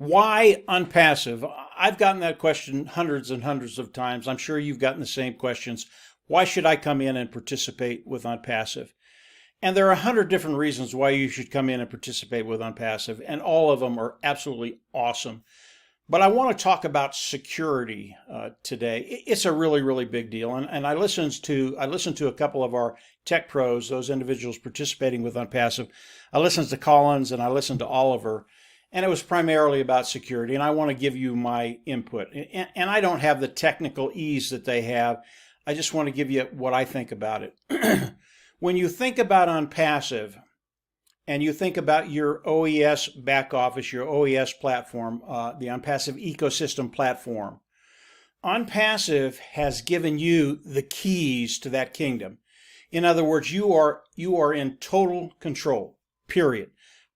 Why OnPassive? I've gotten that question hundreds and hundreds of times. I'm sure you've gotten the same questions. Why should I come in and participate with OnPassive? And there are 100 different reasons why you should come in and participate with OnPassive, and all of them are absolutely awesome. But I want to talk about security today. It's a really, really big deal. And I listened to a couple of our tech pros, those individuals participating with OnPassive. I listened to Collins and I listened to Oliver, and it was primarily about security. And I want to give you my input. And I don't have the technical ease that they have. I just want to give you what I think about it. When you think about OnPassive, and you think about your OES back office, your OES platform, the OnPassive ecosystem platform, OnPassive has given you the keys to that kingdom. In other words, you are in total control, period.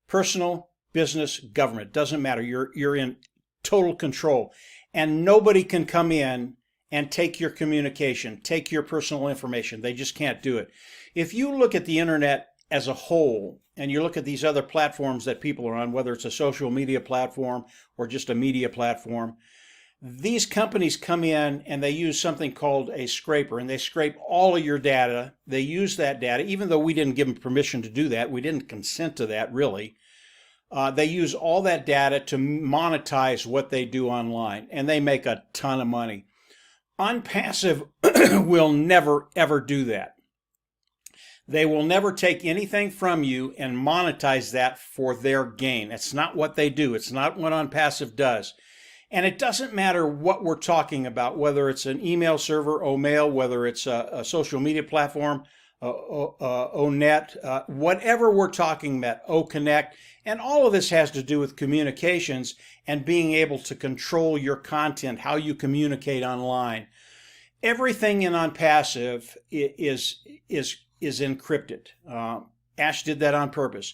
Personal, business, government, doesn't matter. You're in total control. And nobody can come in and take your communication, take your personal information. They just can't do it. If you look at the internet as a whole, and you look at these other platforms that people are on, whether it's a social media platform or just a media platform, these companies come in and they use something called a scraper, and they scrape all of your data. They use that data, even though we didn't give them permission to do that. We didn't consent to that, really. They use all that data to monetize what they do online, and they make a ton of money. OnPassive will never, ever do that. They will never take anything from you and monetize that for their gain. That's not what they do. It's not what OnPassive does. And it doesn't matter what we're talking about, whether it's an email server, O-Mail, whether it's a social media platform, O-Net, whatever we're talking about, OCONNECT. And all of this has to do with communications and being able to control your content, how you communicate online. Everything in OnPassive is encrypted. Ash did that on purpose.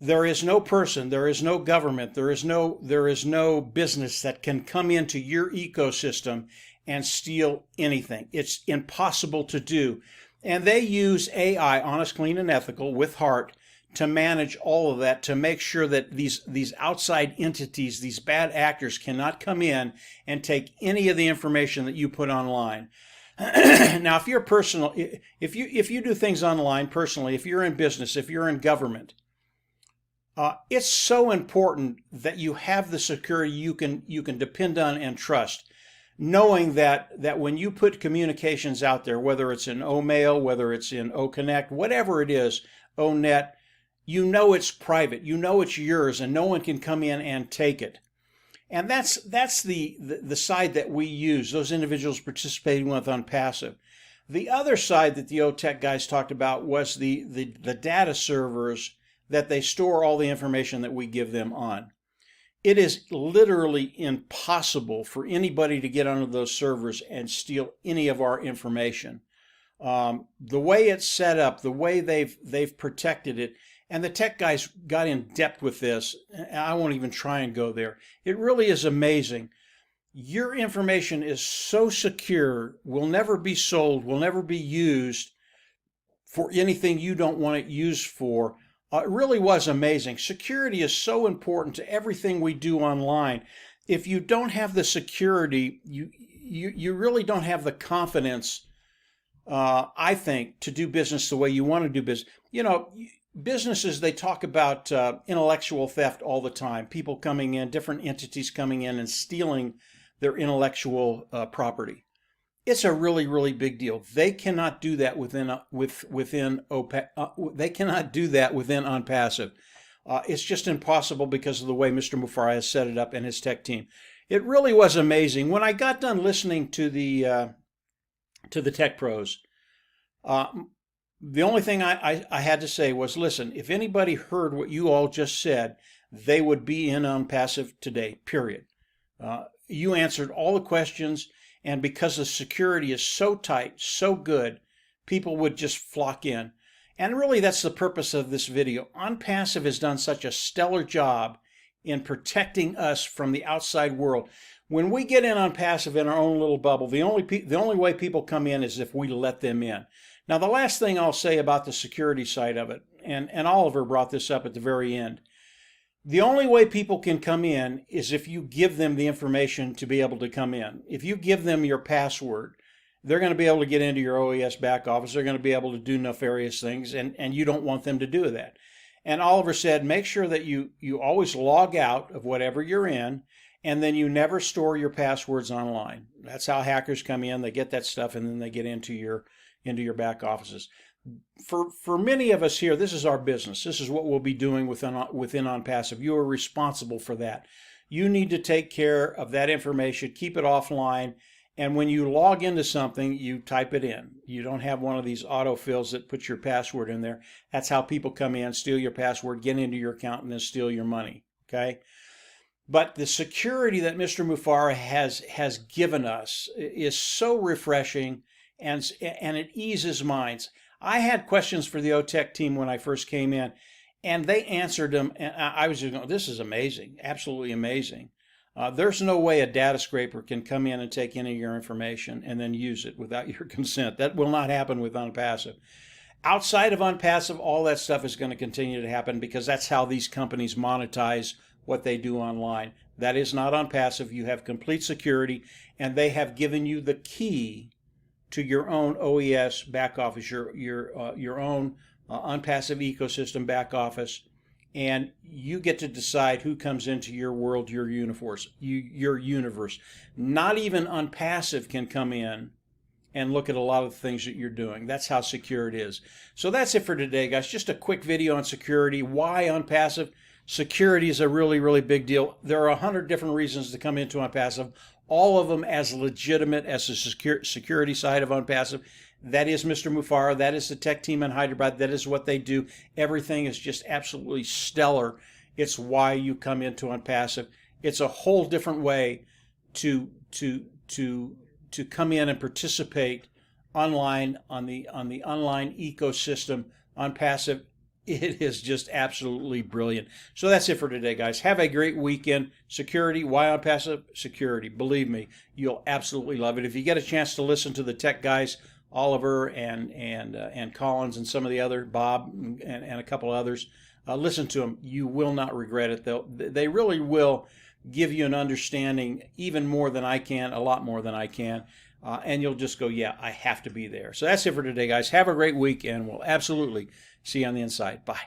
There is no person, there is no government, there is no business that can come into your ecosystem and steal anything. It's impossible to do. And they use AI, honest, clean, and ethical, with heart, to manage all of that, to make sure that these outside entities, these bad actors, cannot come in and take any of the information that you put online. Now, if you're personal, if you do things online personally, if you're in business, if you're in government, it's so important that you have the security you can depend on and trust, knowing that when you put communications out there, whether it's in O-Mail, whether it's in O-Connect, whatever it is, O-Net, you know it's private, you know it's yours, and no one can come in and take it. And that's the side that we use, those individuals participating with OnPassive. The other side that the O-Tech guys talked about was the data servers that they store all the information that we give them on. It is literally impossible for anybody to get onto those servers and steal any of our information. The way it's set up, the way they've protected it, and the tech guys got in depth with this. I won't even try and go there. It really is amazing. Your information is so secure, will never be sold, will never be used for anything you don't want it used for. It really was amazing. Security is so important to everything we do online. If you don't have the security, you really don't have the confidence, I think, to do business the way you want to do business. You know, businesses, they talk about intellectual theft all the time. People coming in, different entities coming in and stealing their intellectual property. It's a really, really big deal. They cannot do that within they cannot do that within OnPassive. It's just impossible because of the way Mr. Mufareh has set it up and his tech team. It really was amazing. When I got done listening to the tech pros, the only thing I had to say was, listen, if anybody heard what you all just said, they would be in OnPassive today, period. You answered all the questions, and because the security is so tight, so good, people would just flock in. And really, that's the purpose of this video. OnPassive has done such a stellar job in protecting us from the outside world. When we get in OnPassive in our own little bubble, the only way people come in is if we let them in. Now, the last thing I'll say about the security side of it, and Oliver brought this up at the very end, The only way people can come in is if you give them the information to be able to come in. If you give them your password, they're going to be able to get into your OES back office. They're going to be able to do nefarious things, and you don't want them to do that. And Oliver said, make sure that you always log out of whatever you're in, and then you never store your passwords online. That's how hackers come in. They get that stuff, and then they get into your back offices. For many of us here, this is our business. This is what we'll be doing within OnPassive. You are responsible for that. You need to take care of that information, keep it offline, and when you log into something, you type it in. You don't have one of these autofills that puts your password in there. That's how people come in, steal your password, get into your account, and then steal your money, okay? But the security that Mr. Mufareh has given us is so refreshing, and it eases minds. I had questions for the O-Tech team when I first came in, and they answered them, and I was just going, this is amazing, absolutely amazing. There's no way a data scraper can come in and take any of your information and then use it without your consent. That will not happen with OnPassive. Outside of OnPassive, all that stuff is going to continue to happen because that's how these companies monetize what they do online. That is not OnPassive. You have complete security, and they have given you the key to your own OES back office, your own OnPassive ecosystem back office, and you get to decide who comes into your world, your universe. Not even OnPassive can come in and look at a lot of the things that you're doing. That's how secure it is. So that's it for today, guys. Just a quick video on security. Why OnPassive? Security is a really, really big deal. There are 100 different reasons to come into OnPassive, all of them as legitimate as the security side of OnPassive. That is Mr. Mufareh. That is the tech team in Hyderabad. That is what they do. Everything is just absolutely stellar. It's why you come into OnPassive. It's a whole different way to come in and participate online on the online ecosystem. OnPassive, it is just absolutely brilliant. So that's it for today, guys. Have a great weekend. Security, why OnPassive? Security. Believe me, you'll absolutely love it. If you get a chance to listen to the tech guys, Oliver and Collins and some of the other, Bob and a couple others, listen to them. You will not regret it. They really will give you an understanding even more than I can, a lot more than I can. And you'll just go, yeah, I have to be there. So that's it for today, guys. Have a great week, and we'll absolutely see you on the inside. Bye.